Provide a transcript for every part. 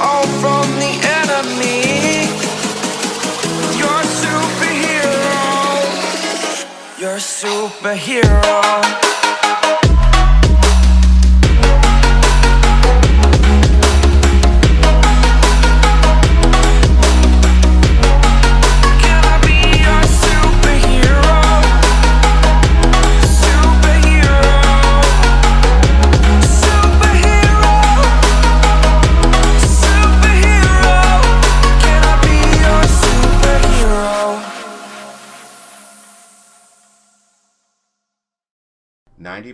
all from the enemy. You're a superhero. You're a superhero.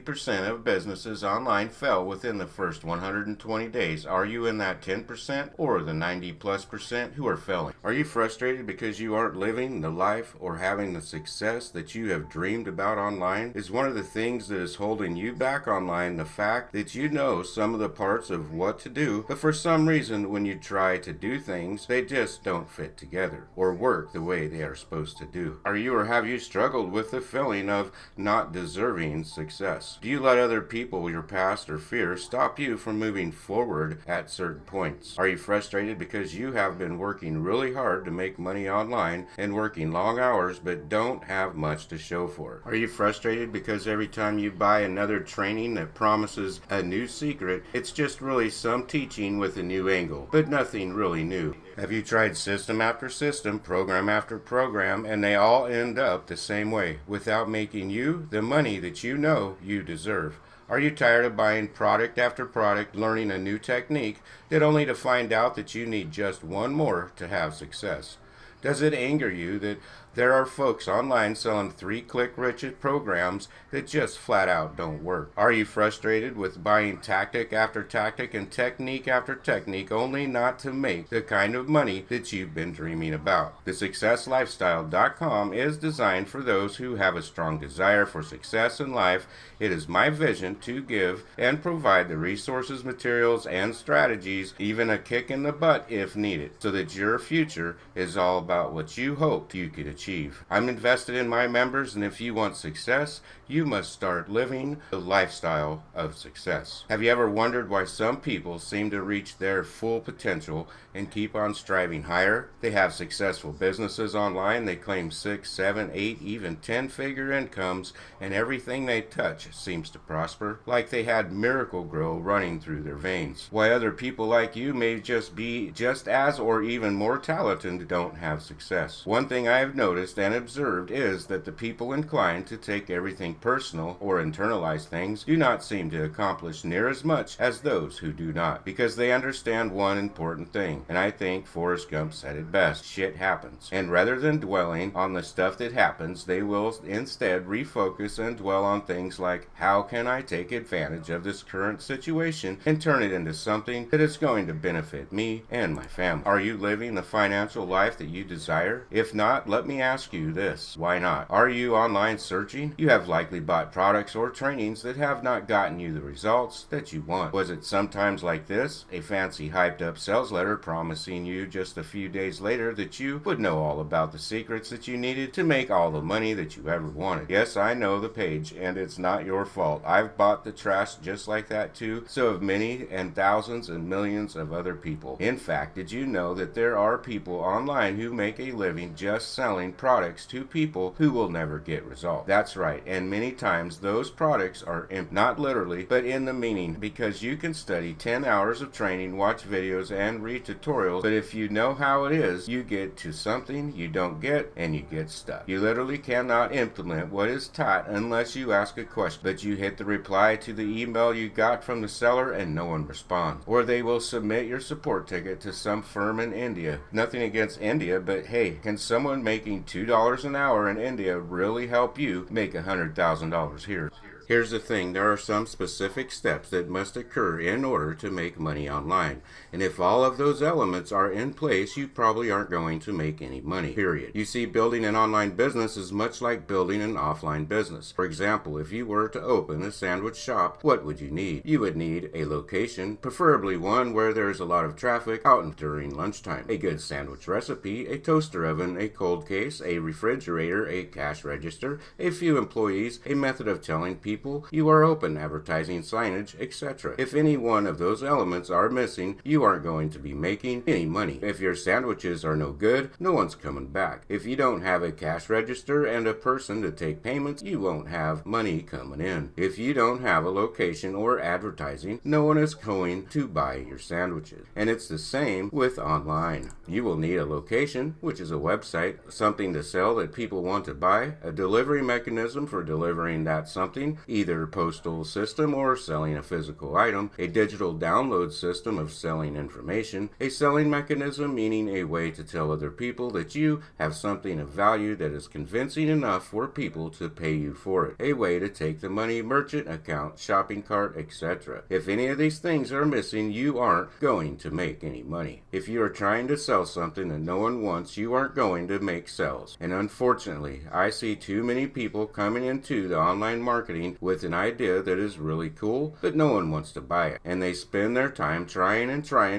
%90 of businesses online fail within the first 120 days. Are you in that 10% or the 90+% who are failing? Are you frustrated because you aren't living the life or having the success that you have dreamed about online? Is one of the things that is holding you back online the fact that you know some of the parts of what to do, but for some reason when you try to do things, they just don't fit together or work the way they are supposed to do? Are you or have you struggled with the feeling of not deserving success? Do you let other people, your past or fears, stop you from moving forward at certain points? Are you frustrated because you have been working really hard to make money online and working long hours but don't have much to show for it? Are you frustrated because every time you buy another training that promises a new secret, it's just really some teaching with a new angle, but nothing really new? Have you tried system after system, program after program, and they all end up the same way, without making you the money that you know you deserve? Are you tired of buying product after product, learning a new technique, that only to find out that you need just one more to have success? Does it anger you that there are folks online selling 3-click rich programs that just flat out don't work? Are you frustrated with buying tactic after tactic and technique after technique only not to make the kind of money that you've been dreaming about? TheSuccessLifestyle.com is designed for those who have a strong desire for success in life. It is my vision to give and provide the resources, materials, and strategies, even a kick in the butt if needed, so that your future is all about what you hoped you could achieve. I'm invested in my members, and if you want success, you must start living the lifestyle of success. Have you ever wondered why some people seem to reach their full potential and keep on striving higher? They have successful businesses online, they claim 6, 7, 8, even 10-figure incomes, and everything they touch seems to prosper, like they had miracle grow running through their veins. Why other people like you may just be just as or even more talented don't have success. One thing I have noticed and observed is that the people inclined to take everything personal or internalize things do not seem to accomplish near as much as those who do not, because they understand one important thing, and I think Forrest Gump said it best: shit happens. And rather than dwelling on the stuff that happens, they will instead refocus and dwell on things like, how can I take advantage of this current situation and turn it into something that is going to benefit me and my family? Are you living the financial life that you desire? If not, let me ask you this: why not? Are you online searching? You have likely bought products or trainings that have not gotten you the results that you want. Was it sometimes like this? A fancy hyped up sales letter promising you just a few days later that you would know all about the secrets that you needed to make all the money that you ever wanted. Yes, I know the page, and it's not your fault. I've bought the trash just like that too, so have many and thousands and millions of other people. In fact, did you know that there are people online who make a living just selling products to people who will never get results? That's right, and many times those products are not literally, but in the meaning, because you can study 10 hours of training, watch videos, and read tutorials, but if you know how it is, you get to something you don't get, and you get stuck. You literally cannot implement what is taught unless you ask a question, but you hit the reply to the email you got from the seller and no one responds. Or they will submit your support ticket to some firm in India. Nothing against India, but hey, can someone making $2 an hour in India really help you make $100,000 here? Here's the thing, there are some specific steps that must occur in order to make money online. And if all of those elements are in place, you probably aren't going to make any money, period. You see, building an online business is much like building an offline business. For example, if you were to open a sandwich shop, what would you need? You would need a location, preferably one where there's a lot of traffic out during lunchtime, a good sandwich recipe, a toaster oven, a cold case, a refrigerator, a cash register, a few employees, a method of telling people people, you are open, advertising, signage, etc. If any one of those elements are missing, you aren't going to be making any money. If your sandwiches are no good, no one's coming back. If you don't have a cash register and a person to take payments, you won't have money coming in. If you don't have a location or advertising, no one is going to buy your sandwiches. And it's the same with online. You will need a location, which is a website, something to sell that people want to buy, a delivery mechanism for delivering that something, either postal system or selling a physical item, a digital download system of selling information, a selling mechanism meaning a way to tell other people that you have something of value that is convincing enough for people to pay you for it, a way to take the money, merchant account, shopping cart, etc. If any of these things are missing, you aren't going to make any money. If you are trying to sell something that no one wants, you aren't going to make sales. And unfortunately, I see too many people coming into the online marketing with an idea that is really cool, but no one wants to buy it. And they spend their time trying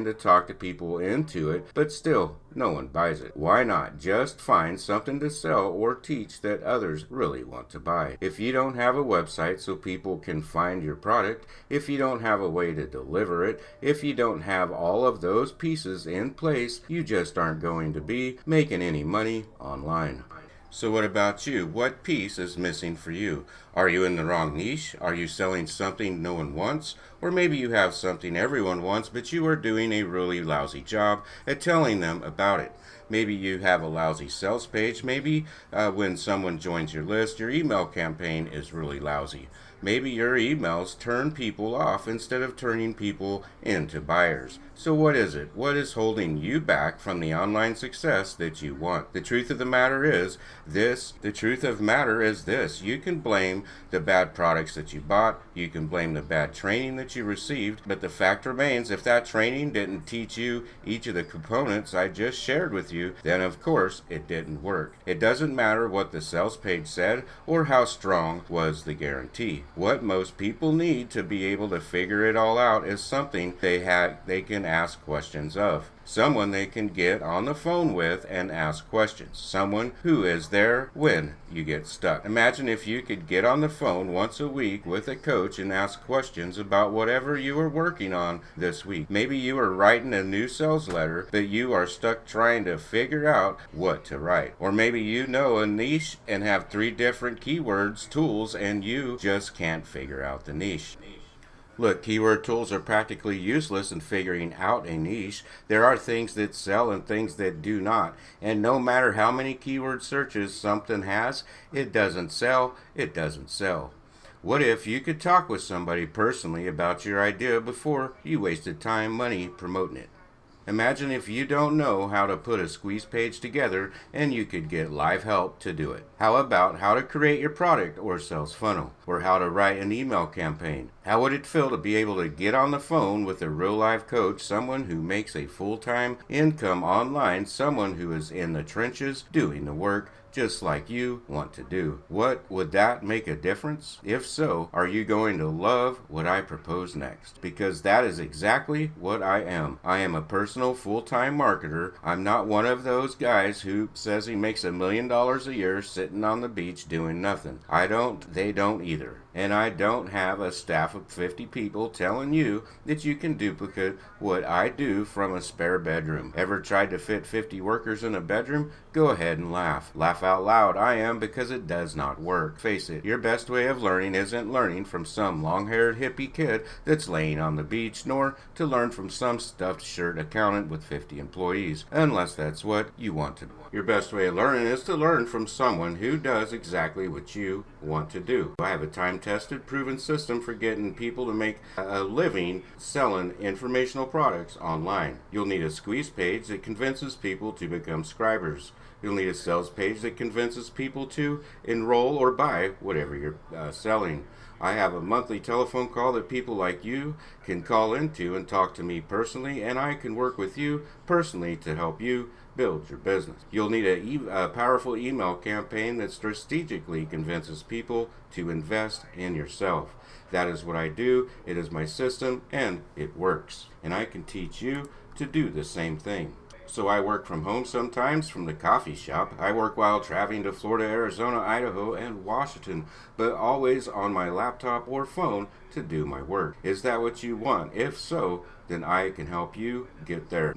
to talk to people into it, but still, no one buys it. Why not just find something to sell or teach that others really want to buy? If you don't have a website so people can find your product, if you don't have a way to deliver it, if you don't have all of those pieces in place, you just aren't going to be making any money online. So what about you? What piece is missing for you? Are you in the wrong niche? Are you selling something no one wants? Or maybe you have something everyone wants, but you are doing a really lousy job at telling them about it. Maybe you have a lousy sales page. Maybe when someone joins your list, your email campaign is really lousy. Maybe your emails turn people off instead of turning people into buyers. So what is it? What is holding you back from the online success that you want? The truth of the matter is this. You can blame the bad products that you bought. You can blame the bad training that you received. But the fact remains, if that training didn't teach you each of the components I just shared with you, then of course it didn't work. It doesn't matter what the sales page said or how strong was the guarantee. What most people need to be able to figure it all out is something they can ask questions of. Someone they can get on the phone with and ask questions. Someone who is there when you get stuck. Imagine if you could get on the phone once a week with a coach and ask questions about whatever you are working on this week. Maybe you are writing a new sales letter, but you are stuck trying to figure out what to write. Or maybe you know a niche and have 3 different keywords, tools, and you just can't figure out the niche. Look, keyword tools are practically useless in figuring out a niche. There are things that sell and things that do not. And no matter how many keyword searches something has, it doesn't sell. What if you could talk with somebody personally about your idea before you wasted time, money promoting it? Imagine if you don't know how to put a squeeze page together and you could get live help to do it. How about how to create your product or sales funnel, or how to write an email campaign? How would it feel to be able to get on the phone with a real life coach, someone who makes a full-time income online, someone who is in the trenches doing the work just like you want to do? What would that make a difference? If so, are you going to love what I propose next? Because that is exactly what I am. I am a personal full-time marketer. I'm not one of those guys who says he makes $1 million a year sitting on the beach doing nothing. They don't either. And I don't have a staff of 50 people telling you that you can duplicate what I do from a spare bedroom. Ever tried to fit 50 workers in a bedroom? Go ahead and laugh. Laugh out loud. I am, because it does not work. Face it, your best way of learning isn't learning from some long-haired hippie kid that's laying on the beach, nor to learn from some stuffed shirt accountant with 50 employees, unless that's what you want to do. Your best way of learning is to learn from someone who does exactly what you want to do. I have a time-tested, proven system for getting people to make a living selling informational products online. You'll need a squeeze page that convinces people to become subscribers. You'll need a sales page that convinces people to enroll or buy whatever you're selling. I have a monthly telephone call that people like you can call into and talk to me personally, and I can work with you personally to help you build your business. You'll need a powerful email campaign that strategically convinces people to invest in yourself. That is what I do. It is my system, and it works. And I can teach you to do the same thing. So I work from home sometimes from the coffee shop. I work while traveling to Florida, Arizona, Idaho, and Washington, but always on my laptop or phone to do my work. Is that what you want? If so, then I can help you get there.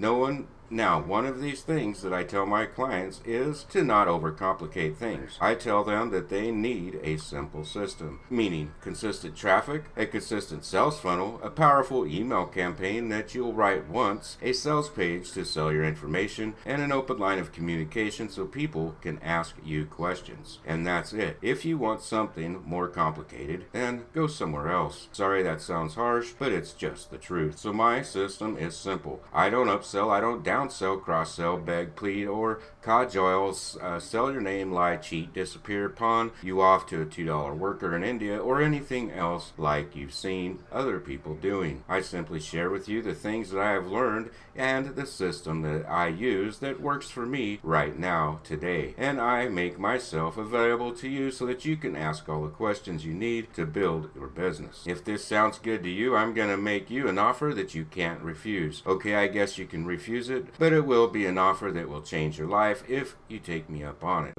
Now, one of these things that I tell my clients is to not overcomplicate things. I tell them that they need a simple system, meaning consistent traffic, a consistent sales funnel, a powerful email campaign that you'll write once, a sales page to sell your information, and an open line of communication so people can ask you questions. And that's it. If you want something more complicated, then go somewhere else. Sorry that sounds harsh, but it's just the truth. So my system is simple. I don't upsell, I don't downsell, cross-sell, beg, plead, or cajole, sell your name, lie, cheat, disappear, pawn you off to a $2 worker in India, or anything else like you've seen other people doing. I simply share with you the things that I have learned and the system that I use that works for me right now, today. And I make myself available to you so that you can ask all the questions you need to build your business. If this sounds good to you, I'm going to make you an offer that you can't refuse. Okay, I guess you can refuse it, but it will be an offer that will change your life if you take me up on it.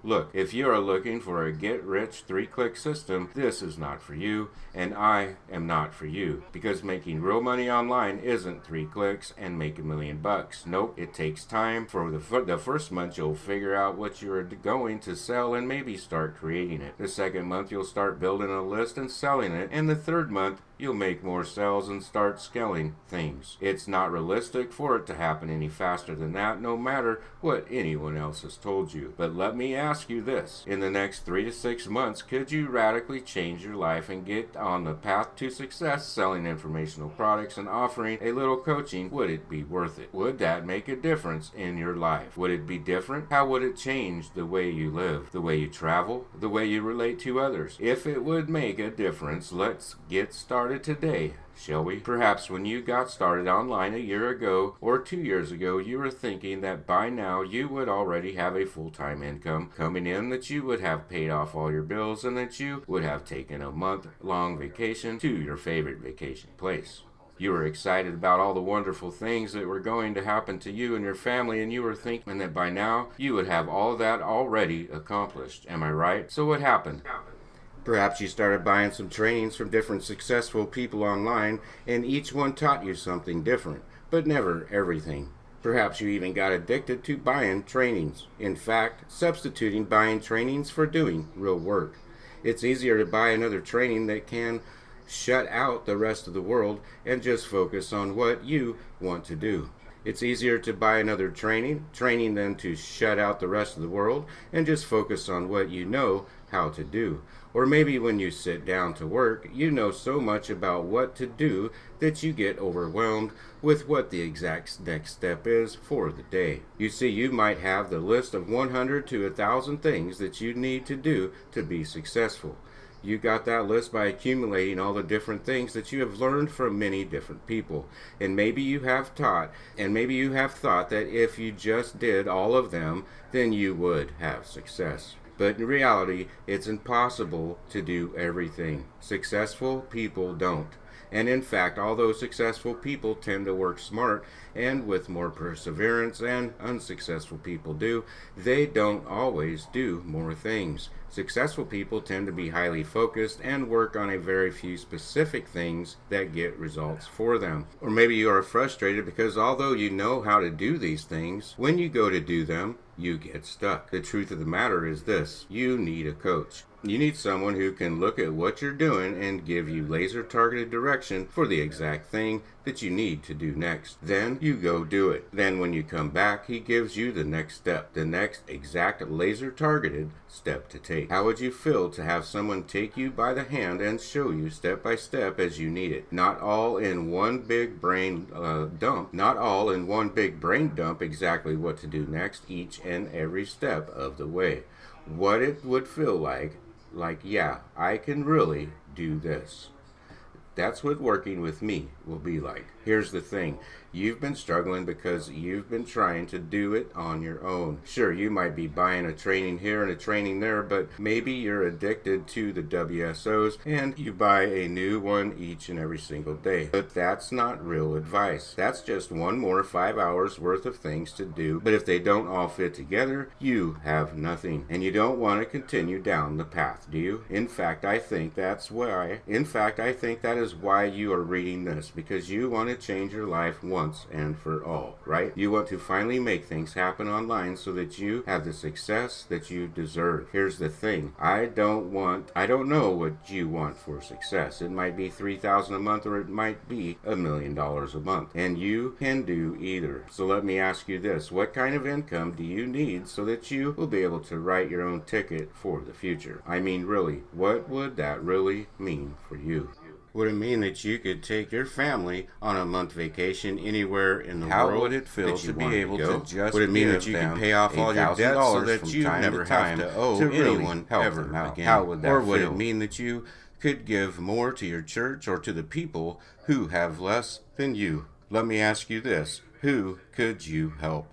Look, if you are looking for a get-rich 3-click system, this is not for you, and I am not for you, because making real money online isn't 3 clicks and make $1 million. Nope, it takes time. For the first month, you'll figure out what you're going to sell and maybe start creating it. The second month, you'll start building a list and selling it, and the third month, you'll make more sales and start scaling things. It's not realistic for it to happen any faster than that, no matter what anyone else has told you. But let me ask you this. In the next 3 to 6 months, could you radically change your life and get on the path to success selling informational products and offering a little coaching? Would it be worth it? Would that make a difference in your life? Would it be different? How would it change the way you live, the way you travel, the way you relate to others? If it would make a difference, let's get started today, shall we? Perhaps when you got started online a year ago or 2 years ago, you were thinking that by now you would already have a full-time income coming in, that you would have paid off all your bills, and that you would have taken a month-long vacation to your favorite vacation place. You were excited about all the wonderful things that were going to happen to you and your family, and you were thinking that by now you would have all that already accomplished. Am I right? So what happened? Perhaps you started buying some trainings from different successful people online, and each one taught you something different, but never everything. Perhaps you even got addicted to buying trainings. In fact, substituting buying trainings for doing real work. It's easier to buy another training that can shut out the rest of the world and just focus on what you want to do. It's easier to buy another training than to shut out the rest of the world and just focus on what you know how to do. Or maybe when you sit down to work, you know so much about what to do that you get overwhelmed with what the exact next step is for the day. You see, you might have the list of 100 to 1,000 things that you need to do to be successful. You got that list by accumulating all the different things that you have learned from many different people. And maybe you have thought that if you just did all of them, then you would have success. But in reality, it's impossible to do everything. Successful people don't. And in fact, although successful people tend to work smart and with more perseverance than unsuccessful people do, they don't always do more things. Successful people tend to be highly focused and work on a very few specific things that get results for them. Or maybe you are frustrated because although you know how to do these things, when you go to do them, you get stuck. The truth of the matter is this: you need a coach. You need someone who can look at what you're doing and give you laser targeted direction for the exact thing that you need to do next. Then you go do it. Then when you come back, he gives you the next step, the next exact laser targeted step to take. How would you feel to have someone take you by the hand and show you step by step as you need it? Not all in one big brain dump exactly what to do next each and every step of the way. What it would feel like, yeah, I can really do this. That's what working with me will be like. Here's the thing. You've been struggling because you've been trying to do it on your own. Sure, you might be buying a training here and a training there, but maybe you're addicted to the WSOs and you buy a new one each and every single day. But that's not real advice. That's just one more 5 hours worth of things to do. But if they don't all fit together, you have nothing. And you don't want to continue down the path, do you? In fact, I think that is why you are reading this, because you want to change your life once and for all, right? You want to finally make things happen online so that you have the success that you deserve. Here's the thing. I don't know what you want for success. It might be $3,000 a month or it might be $1 million a month. And you can do either. So let me ask you this. What kind of income do you need so that you will be able to write your own ticket for the future? I mean, really, what would that really mean for you? Would it mean that you could take your family on a month vacation anywhere in the world? How would it feel to be able to just Would it mean that give you could them pay off all your debts so that from you time never to time have to owe really anyone help ever them out? again? How would that Or would feel? it mean that you could give more to your church or to the people who have less than you? Let me ask you this. Who could you help?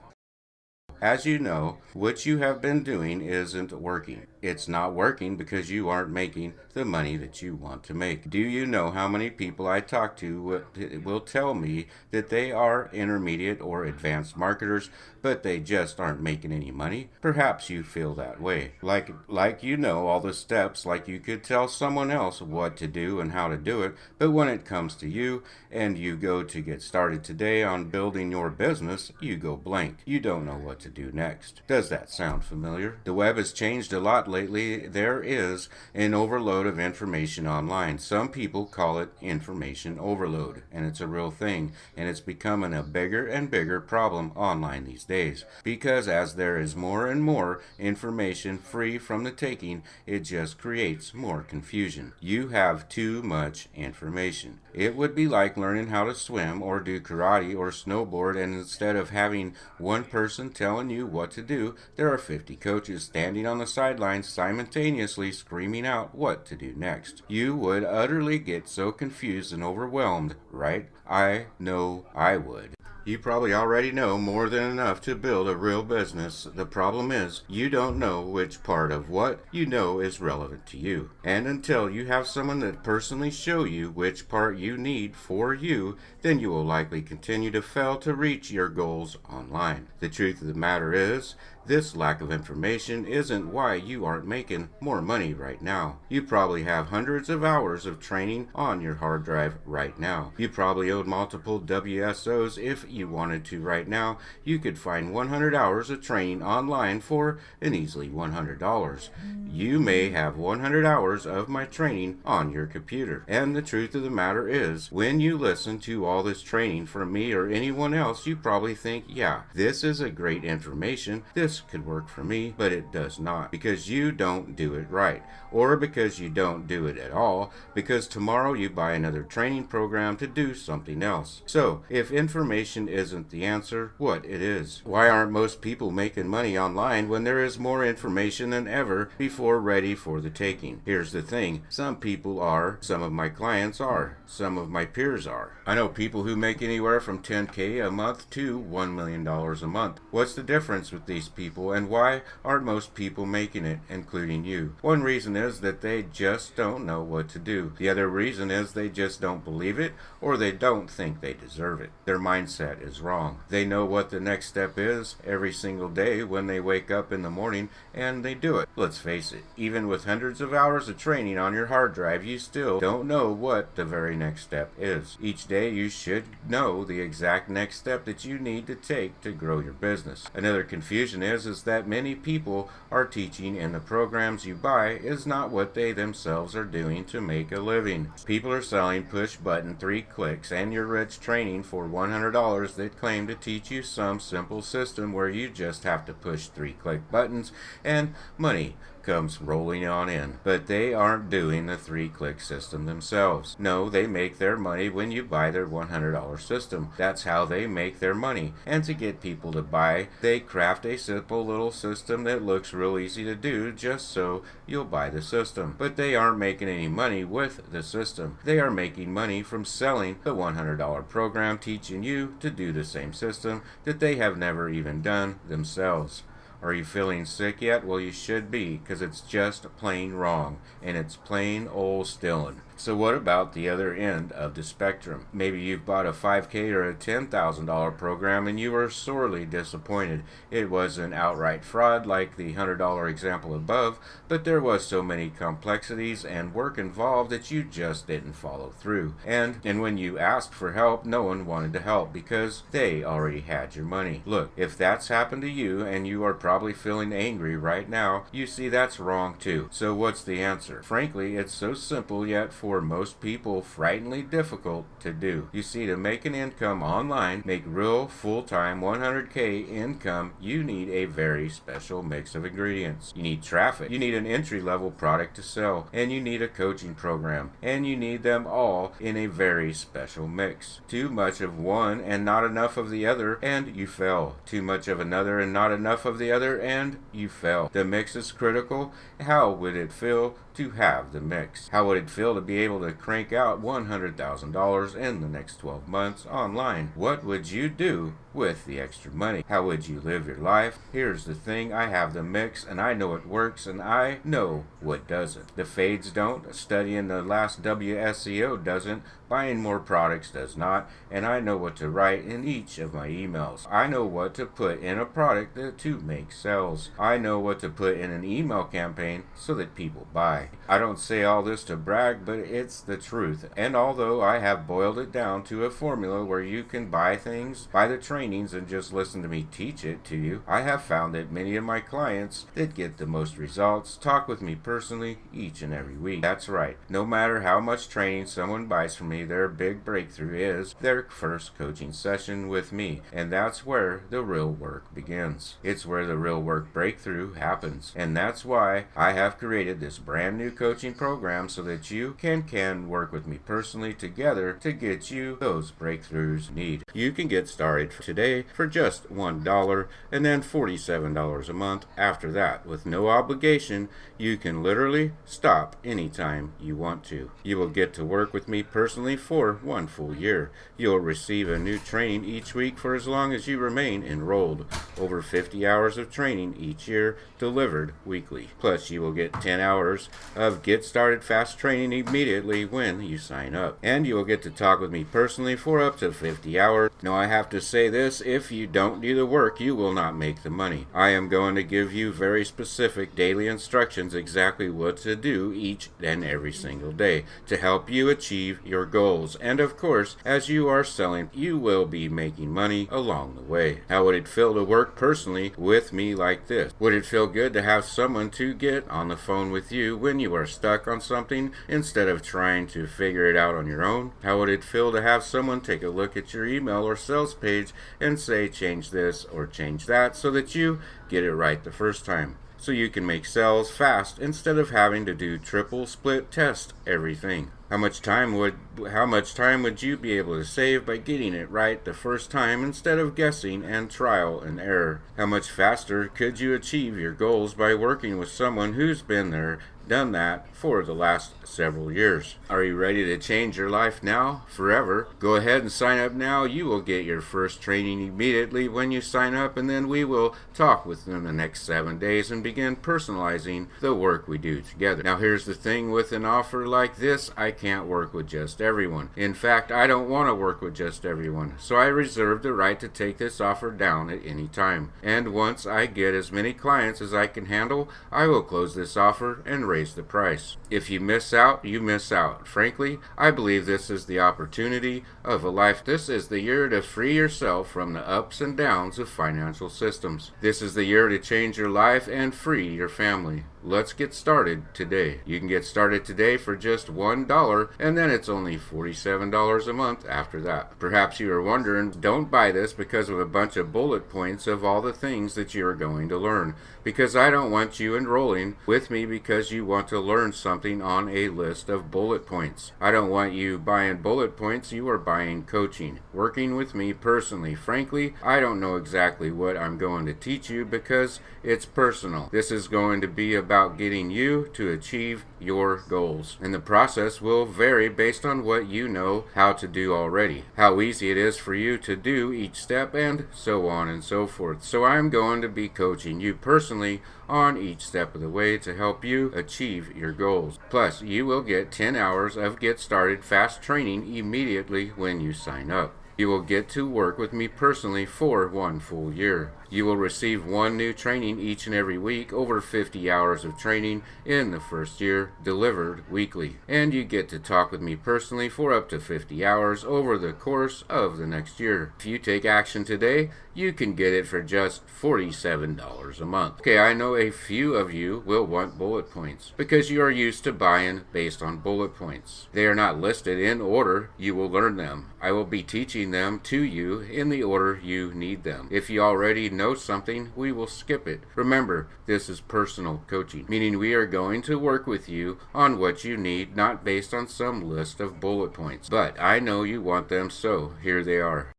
As you know, what you have been doing isn't working. It's not working because you aren't making the money that you want to make. Do you know how many people I talk to will tell me that they are intermediate or advanced marketers, but they just aren't making any money? Perhaps you feel that way. Like you know all the steps, like you could tell someone else what to do and how to do it, but when it comes to you and you go to get started today on building your business, you go blank. You don't know what to do next. Does that sound familiar? The web has changed a lot lately. There is an overload of information online. Some people call it information overload, and it's a real thing, and it's becoming a bigger and bigger problem online these days, because as there is more and more information free from the taking, it just creates more confusion. You have too much information. It would be like learning how to swim or do karate or snowboard, and instead of having one person telling you what to do, there are 50 coaches standing on the sidelines simultaneously screaming out what to do next. You would utterly get so confused and overwhelmed, right? I know I would. You probably already know more than enough to build a real business. The problem is, you don't know which part of what you know is relevant to you. And until you have someone that personally show you which part you need for you, then you will likely continue to fail to reach your goals online. The truth of the matter is, this lack of information isn't why you aren't making more money right now. You probably have hundreds of hours of training on your hard drive right now. You probably own multiple WSOs. If you wanted to right now, you could find 100 hours of training online for an easily $100. You may have 100 hours of my training on your computer. And the truth of the matter is, when you listen to all this training from me or anyone else, you probably think, yeah, this is a great information. This could work for me, but it does not, because you don't do it right, or because you don't do it at all, because tomorrow you buy another training program to do something else. So, if information isn't the answer, what it is? Why aren't most people making money online when there is more information than ever before ready for the taking? Here's the thing. Some people are, some of my clients are, some of my peers are. I know people who make anywhere from $10K a month to $1 million a month. What's the difference with these people, and why aren't most people making it, including you? One reason is that they just don't know what to do. The other reason is they just don't believe it, or they don't think they deserve it. Their mindset is wrong. They know what the next step is every single day when they wake up in the morning, and they do it. Let's face it, even with hundreds of hours of training on your hard drive, you still don't know what the very next step is. Each day you should know the exact next step that you need to take to grow your business. Another confusion is that many people are teaching in the programs you buy is not what they themselves are doing to make a living. People are selling push button 3 clicks and you're rich training for $100 that claim to teach you some simple system where you just have to push 3 click buttons and money comes rolling on in. But they aren't doing the 3-click system themselves. No, they make their money when you buy their $100 system. That's how they make their money. And to get people to buy, they craft a simple little system that looks real easy to do just so you'll buy the system. But they aren't making any money with the system. They are making money from selling the $100 program teaching you to do the same system that they have never even done themselves. Are you feeling sick yet? Well, you should be, because it's just plain wrong, and it's plain old stealing. So what about the other end of the spectrum? Maybe you've bought a $5,000 or a $10,000 program and you were sorely disappointed. It was an outright fraud like the $100 example above, but there was so many complexities and work involved that you just didn't follow through. And when you asked for help, no one wanted to help because they already had your money. Look, if that's happened to you and you are probably feeling angry right now, you see that's wrong too. So what's the answer? Frankly, it's so simple yet for most people frighteningly difficult to do. You see, to make an income online, make real full-time 100K income, you need a very special mix of ingredients. You need traffic, you need an entry-level product to sell, and you need a coaching program, and you need them all in a very special mix. Too much of one and not enough of the other, and you fail. Too much of another and not enough of the other, and you fail. The mix is critical. How would it feel to have the mix? How would it feel to be able to crank out $100,000 in the next 12 months online? What would you do with the extra money? How would you live your life? Here's the thing, I have the mix and I know it works and I know what doesn't. The fades don't, studying the last WSEO doesn't, buying more products does not, and I know what to write in each of my emails. I know what to put in a product to make sales. I know what to put in an email campaign so that people buy. I don't say all this to brag, but it's the truth. And although I have boiled it down to a formula where you can buy things, buy the trainings, and just listen to me teach it to you, I have found that many of my clients that get the most results talk with me personally each and every week. That's right. No matter how much training someone buys from me, their big breakthrough is their first coaching session with me. And that's where the real work begins. It's where the real work breakthrough happens. And that's why I have created this brand new coaching program so that you can work with me personally together to get you those breakthroughs you need. You can get started today for just $1 and then $47 a month after that. With no obligation, you can literally stop anytime you want to. You will get to work with me personally for 1 full year. You'll receive a new training each week for as long as you remain enrolled. Over 50 hours of training each year delivered weekly. Plus, you will get 10 hours of Get Started Fast training immediately when you sign up. And you will get to talk with me personally for up to 50 hours. Now, I have to say this, if you don't do the work, you will not make the money. I am going to give you very specific daily instructions exactly what to do each and every single day to help you achieve your goals. And of course, as you are selling, you will be making money along the way. How would it feel to work personally with me like this? Would it feel good to have someone to get on the phone with you when you are stuck on something instead of trying to figure it out on your own? How would it feel to have someone take a look at your email or sales page and say change this or change that so that you get it right the first time? So you can make sales fast instead of having to do triple split test everything. How much time would you be able to save by getting it right the first time instead of guessing and trial and error? How much faster could you achieve your goals by working with someone who's been there, done that for the last several years? Are you ready to change your life now, forever? Go ahead and sign up now. You will get your first training immediately when you sign up, and then we will talk within the next 7 days and begin personalizing the work we do together. Now, here's the thing with an offer like this, I can't work with just everyone. In fact, I don't want to work with just everyone, so I reserve the right to take this offer down at any time. And once I get as many clients as I can handle, I will close this offer and raise the price. If you miss out, you miss out. Frankly, I believe this is the opportunity of a life. This is the year to free yourself from the ups and downs of financial systems. This is the year to change your life and free your family. Let's get started today. You can get started today for just $1 $1, and then it's only $47 a month after that. Perhaps you are wondering, don't buy this because of a bunch of bullet points of all the things that you are going to learn, because I don't want you enrolling with me because you want to learn something on a list of bullet points. I don't want you buying bullet points. You are buying coaching, working with me personally. Frankly, I don't know exactly what I'm going to teach you because it's personal. This is going to be about getting you to achieve your goals, and the process will vary based on what you know how to do already, how easy it is for you to do each step, and so on and so forth. So I'm going to be coaching you personally on each step of the way to help you achieve your goals. Plus, you will get 10 hours of Get Started Fast training immediately when you sign up. You will get to work with me personally for 1 full year. You will receive 1 new training each and every week, over 50 hours of training in the first year, delivered weekly. And you get to talk with me personally for up to 50 hours over the course of the next year. If you take action today, you can get it for just $47 a month. Okay, I know a few of you will want bullet points because you are used to buying based on bullet points. They are not listed in order you will learn them. I will be teaching them to you in the order you need them. If you already know something, we will skip it. Remember, this is personal coaching, meaning we are going to work with you on what you need, not based on some list of bullet points. But I know you want them, so here they are.